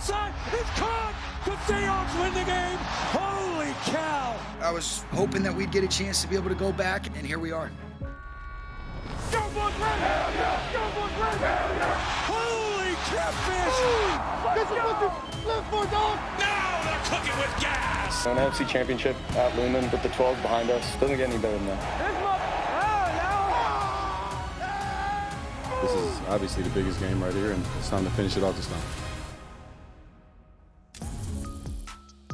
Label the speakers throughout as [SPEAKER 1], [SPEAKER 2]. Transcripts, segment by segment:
[SPEAKER 1] outside. It's caught. The Seahawks win the game. Holy cow.
[SPEAKER 2] I was hoping that we'd get a chance to be able to go back, and here we are.
[SPEAKER 1] Go Bulls, Red! Hell yeah! Go Bulls, Red! Hell yeah! Holy catfish!
[SPEAKER 3] This is what you live for, dog!
[SPEAKER 1] Now they're cooking with gas!
[SPEAKER 4] An NFC Championship at Lumen with the 12 behind us. Doesn't get any better than that.
[SPEAKER 5] This is obviously the biggest game right here, and it's time to finish it off this time.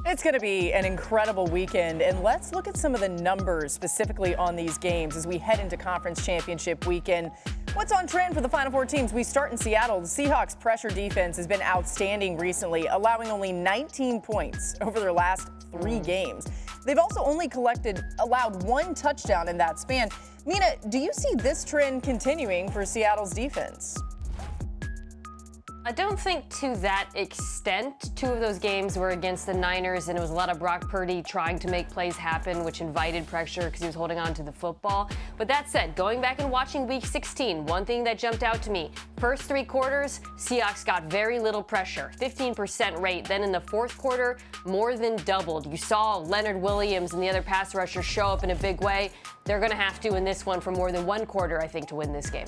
[SPEAKER 6] It's going to be an incredible weekend, and let's look at some of the numbers specifically on these games as we head into conference championship weekend. What's on trend for the Final Four teams? We start in Seattle. The Seahawks' pressure defense has been outstanding recently, allowing only 19 points over their last 3 games. They've also only allowed 1 touchdown in that span. Mina, do you see this trend continuing for Seattle's defense?
[SPEAKER 7] I don't think to that extent. 2 of those games were against the Niners, and it was a lot of Brock Purdy trying to make plays happen, which invited pressure because he was holding on to the football. But that said, going back and watching Week 16, one thing that jumped out to me, first 3 quarters, Seahawks got very little pressure, 15% rate. Then in the fourth quarter, more than doubled. You saw Leonard Williams and the other pass rushers show up in a big way. They're going to have to in this one for more than 1 quarter, I think, to win this game.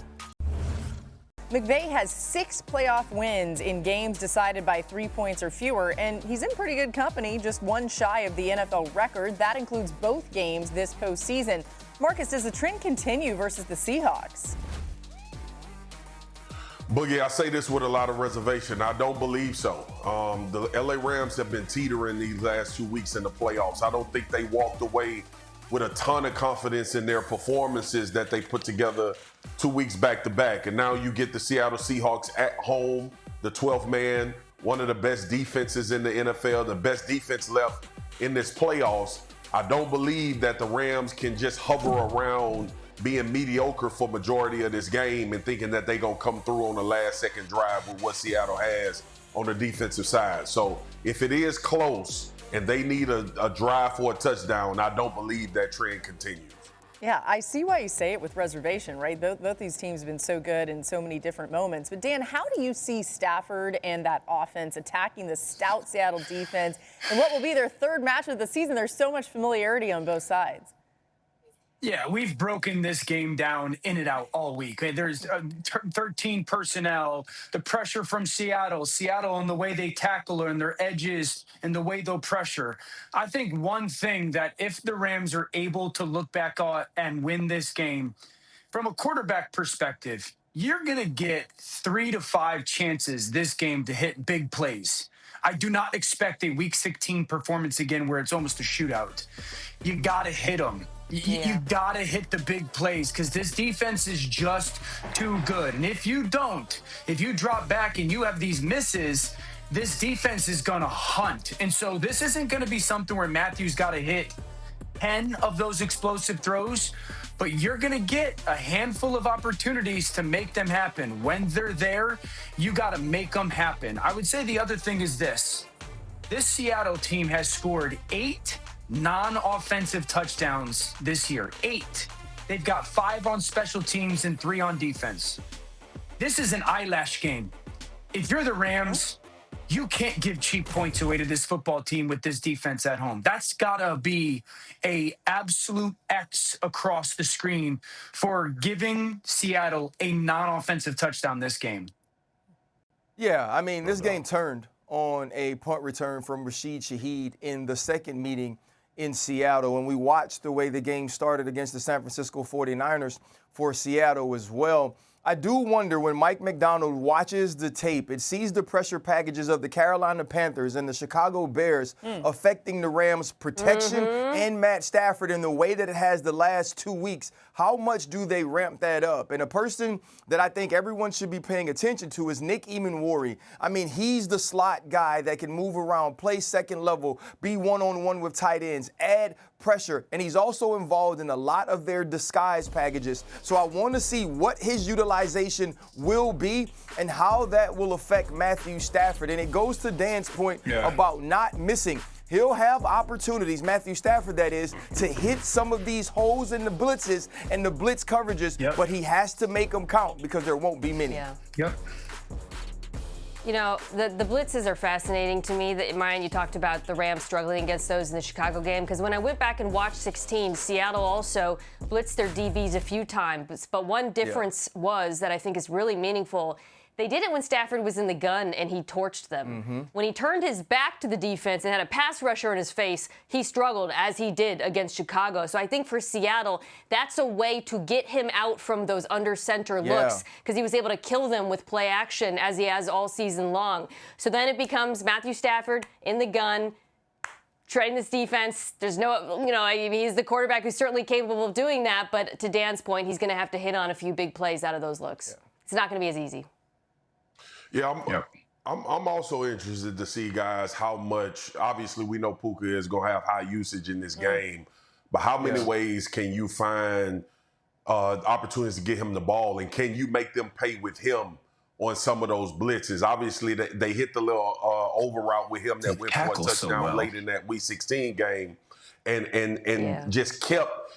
[SPEAKER 6] McVay has 6 playoff wins in games decided by 3 points or fewer, and he's in pretty good company, just 1 shy of the NFL record. That includes both games this postseason. Marcus, does the trend continue versus the Seahawks?
[SPEAKER 8] Boogie, I say this with a lot of reservation. I don't believe so. The LA Rams have been teetering these last 2 weeks in the playoffs. I don't think they walked away with a ton of confidence in their performances that they put together 2 weeks back-to-back. And now you get the Seattle Seahawks at home, the 12th man, one of the best defenses in the NFL, the best defense left in this playoffs. I don't believe that the Rams can just hover around being mediocre for majority of this game and thinking that they're going to come through on the last-second drive with what Seattle has on the defensive side. So if it is close and they need a drive for a touchdown, I don't believe that trend continues.
[SPEAKER 6] Yeah, I see why you say it with reservation, right? Both these teams have been so good in so many different moments. But, Dan, how do you see Stafford and that offense attacking the stout Seattle defense in what will be their 3rd match of the season? There's so much familiarity on both sides.
[SPEAKER 9] Yeah, we've broken this game down in and out all week. There's 13 personnel, the pressure from Seattle and the way they tackle and their edges and the way they'll pressure. I think one thing that if the Rams are able to look back on and win this game, from a quarterback perspective, you're going to get 3 to 5 chances this game to hit big plays. I do not expect a Week 16 performance again where it's almost a shootout. You got to hit them. You got to hit the big plays because this defense is just too good. And if you drop back and you have these misses, this defense is going to hunt. And so this isn't going to be something where Matthew's got to hit 10 of those explosive throws, but you're going to get a handful of opportunities to make them happen. When they're there, you got to make them happen. I would say the other thing is this. This Seattle team has scored 8 non-offensive touchdowns this year. 8. They've got 5 on special teams and 3 on defense. This is an eyelash game. If you're the Rams, you can't give cheap points away to this football team with this defense at home. That's gotta be a absolute X across the screen for giving Seattle a non-offensive touchdown this game.
[SPEAKER 10] Yeah, I mean, this game turned on a punt return from Rashid Shaheed in the second meeting in Seattle. And we watched the way the game started against the San Francisco 49ers for Seattle as well. I do wonder when Mike McDonald watches the tape, it sees the pressure packages of the Carolina Panthers and the Chicago Bears affecting the Rams' protection and Matt Stafford in the way that it has the last 2 weeks. How much do they ramp that up? And a person that I think everyone should be paying attention to is Nick Emanwari. I mean, he's the slot guy that can move around, play second level, be one-on-one with tight ends, add pressure, and he's also involved in a lot of their disguise packages. So I want to see what his utilization will be and how that will affect Matthew Stafford. And it goes to Dan's point about not missing. He'll have opportunities, Matthew Stafford that is, to hit some of these holes in the blitzes and the blitz coverages, but he has to make them count because there won't be many.
[SPEAKER 9] Yep.
[SPEAKER 7] You know, the blitzes are fascinating to me. Ryan, you talked about the Rams struggling against those in the Chicago game, because when I went back and watched 16, Seattle also blitzed their DBs a few times. But one difference was that I think is really meaningful. They did it when Stafford was in the gun and he torched them. When he turned his back to the defense and had a pass rusher in his face, he struggled, as he did against Chicago. So I think for Seattle, that's a way to get him out from those under center looks, because he was able to kill them with play action as he has all season long. So then it becomes Matthew Stafford in the gun, treading this defense. There's no, he's the quarterback who's certainly capable of doing that. But to Dan's point, he's going to have to hit on a few big plays out of those looks. It's not going to be as easy.
[SPEAKER 8] Yeah, I'm also interested to see, guys, how much. Obviously, we know Puka is going to have high usage in this game, but how many ways can you find opportunities to get him the ball, and can you make them pay with him on some of those blitzes? Obviously, they hit the little over route with him that went for a touchdown late in that Week 16 game, and just kept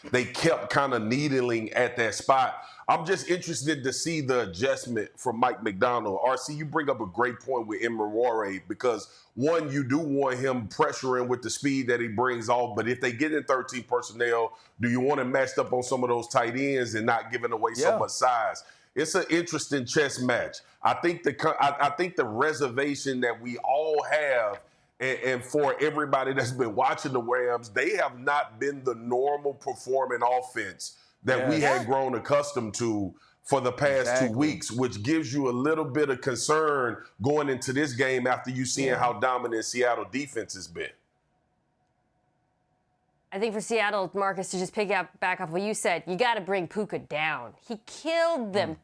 [SPEAKER 8] kind of needling at that spot. I'm just interested to see the adjustment from Mike McDonald. RC, you bring up a great point with Imamura, because one, you do want him pressuring with the speed that he brings off, but if they get in 13 personnel, do you want him matched up on some of those tight ends and not giving away so much size? It's an interesting chess match. I think the reservation that we all have, and for everybody that's been watching the Rams, they have not been the normal performing offense that we had grown accustomed to for the past 2 weeks, which gives you a little bit of concern going into this game after you seeing how dominant Seattle defense has been.
[SPEAKER 7] I think for Seattle, Marcus, to just pick up back off what you said, you got to bring Puka down. He killed them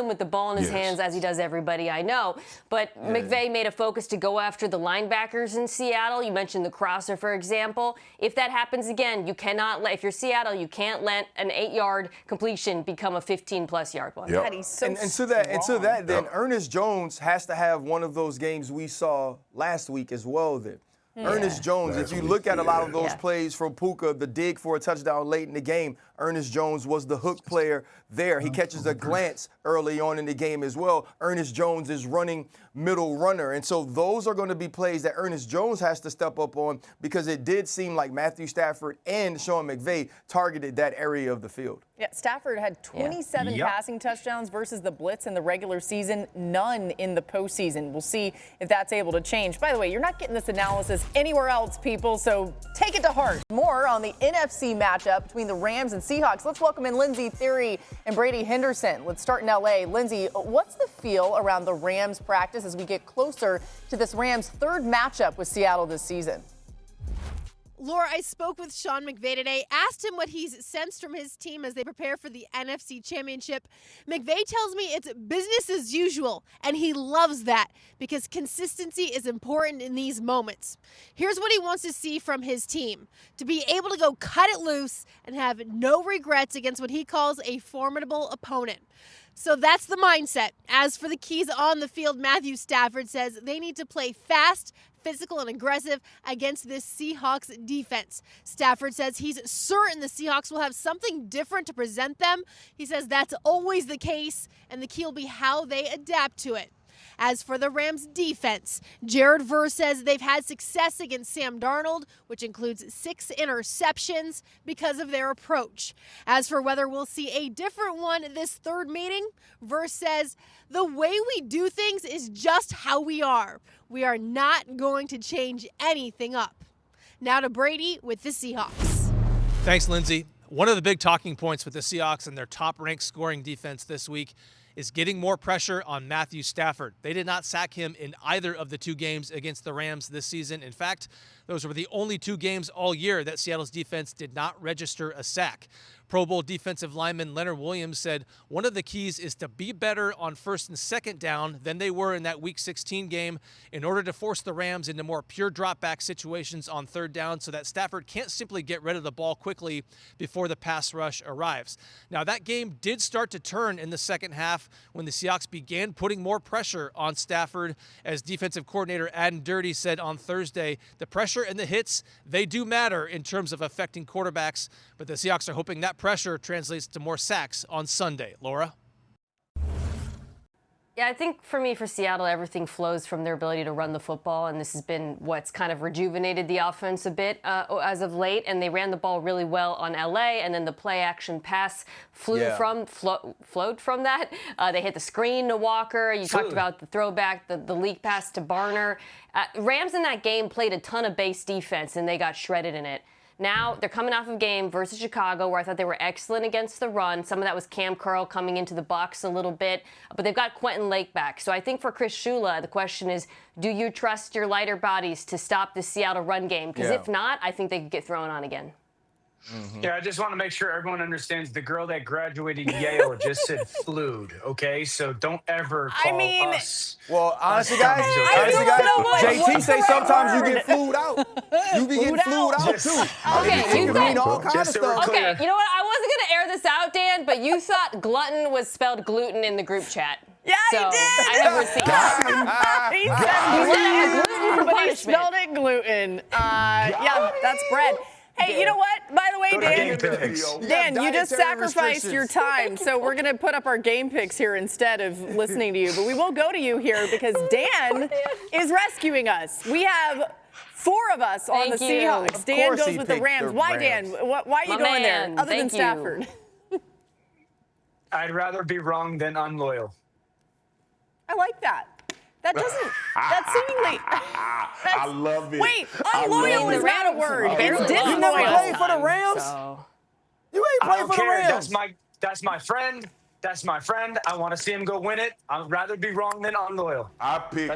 [SPEAKER 7] with the ball in his hands, as he does everybody I know. But McVay made a focus to go after the linebackers in Seattle. You mentioned the crosser, for example. If that happens again, you cannot if you're Seattle, you can't let an 8-yard completion become a 15-plus yard one.
[SPEAKER 6] God, he's so
[SPEAKER 10] and to that, then Ernest Jones has to have one of those games we saw last week as well then. Ernest Jones, if you look at a lot of those plays from Puka, the dig for a touchdown late in the game, Ernest Jones was the hook player there. He catches a glance early on in the game as well. Ernest Jones is running middle runner. And so those are going to be plays that Ernest Jones has to step up on, because it did seem like Matthew Stafford and Sean McVay targeted that area of the field.
[SPEAKER 6] Yeah, Stafford had 27 passing touchdowns versus the blitz in the regular season, none in the postseason. We'll see if that's able to change. By the way, you're not getting this analysis anywhere else, people, so take it to heart. More on the NFC matchup between the Rams and Seahawks. Let's welcome in Lindsey Theory and Brady Henderson. Let's start in L.A. Lindsey, what's the feel around the Rams practice as we get closer to this Rams' third matchup with Seattle this season?
[SPEAKER 3] Laura, I spoke with Sean McVay today, asked him what he's sensed from his team as they prepare for the NFC Championship. McVay tells me it's business as usual, and he loves that because consistency is important in these moments. Here's what he wants to see from his team: to be able to go cut it loose and have no regrets against what he calls a formidable opponent. So that's the mindset. As for the keys on the field, Matthew Stafford says they need to play fast, physical, and aggressive against this Seahawks defense. Stafford says he's certain the Seahawks will have something different to present them. He says that's always the case, and the key will be how they adapt to it. As for the Rams' defense, Jared Verse says they've had success against Sam Darnold, which includes 6 interceptions, because of their approach. As for whether we'll see a different one this third meeting, Verse says the way we do things is just how we are. We are not going to change anything up. Now to Brady with the Seahawks.
[SPEAKER 11] Thanks, Lindsey. One of the big talking points with the Seahawks and their top-ranked scoring defense this week is getting more pressure on Matthew Stafford. They did not sack him in either of the 2 games against the Rams this season. In fact, those were the only 2 games all year that Seattle's defense did not register a sack. Pro Bowl defensive lineman Leonard Williams said one of the keys is to be better on first and second down than they were in that Week 16 game in order to force the Rams into more pure drop-back situations on third down so that Stafford can't simply get rid of the ball quickly before the pass rush arrives. Now, that game did start to turn in the second half when the Seahawks began putting more pressure on Stafford. As defensive coordinator Adam Dirty said on Thursday, the pressure and the hits, they do matter in terms of affecting quarterbacks, but the Seahawks are hoping that pressure translates to more sacks on Sunday. Laura?
[SPEAKER 7] Yeah, I think for me, for Seattle, everything flows from their ability to run the football, and this has been what's kind of rejuvenated the offense a bit as of late. And they ran the ball really well on LA, and then the play-action pass flowed from that. They hit the screen to Walker. You talked about the throwback, the leak pass to Barner. Rams in that game played a ton of base defense, and they got shredded in it. Now they're coming off of a game versus Chicago where I thought they were excellent against the run. Some of that was Cam Curl coming into the box a little bit, but they've got Quentin Lake back. So I think for Chris Shula, the question is, do you trust your lighter bodies to stop the Seattle run game? Because if not, I think they could get thrown on again.
[SPEAKER 9] Yeah, I just want to make sure everyone understands the girl that graduated Yale just said flued, okay? So don't ever call us.
[SPEAKER 10] Well, honestly, guys, JT say sometimes you get flued out. You be getting flued out, too.
[SPEAKER 7] Okay,
[SPEAKER 10] you mean all kind of stuff.
[SPEAKER 7] Okay, you know what? I wasn't going to air this out, Dan, but you thought glutton was spelled gluten in the group chat.
[SPEAKER 6] Yeah,
[SPEAKER 7] so
[SPEAKER 6] he did.
[SPEAKER 7] I have receipts.
[SPEAKER 6] He said gluten, but he spelled it gluten. Yeah, that's bread. Hey, you know what? By the way, Dan, you just sacrificed your time, so we're going to put up our game picks here instead of listening to you. But we will go to you here because Dan is rescuing us. We have 4 of us on the Seahawks. Dan goes with the Rams. Why, Dan? Why are you going there, other than Stafford?
[SPEAKER 9] I'd rather be wrong than unloyal.
[SPEAKER 6] I like that. That doesn't, that seemingly.
[SPEAKER 8] I love it.
[SPEAKER 6] Wait, unloyal is not a word. It's disloyal.
[SPEAKER 10] You never played for the Rams? You ain't played for the Rams.
[SPEAKER 9] That's my friend. That's my friend. I want to see him go win it. I'd rather be wrong than unloyal.
[SPEAKER 8] I think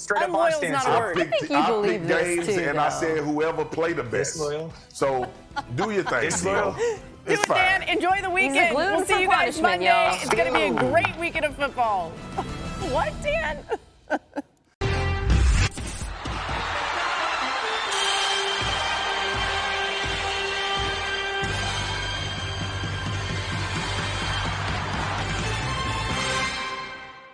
[SPEAKER 6] unloyal is not a word.
[SPEAKER 7] I think you believe this
[SPEAKER 8] games
[SPEAKER 7] too,
[SPEAKER 8] and I said whoever played the best.
[SPEAKER 9] Disloyal.
[SPEAKER 8] So do your thing.
[SPEAKER 9] Disloyal.
[SPEAKER 6] Do it, Dan. Enjoy the weekend. We'll see you guys Monday. It's going to be a great weekend of football. What, Dan?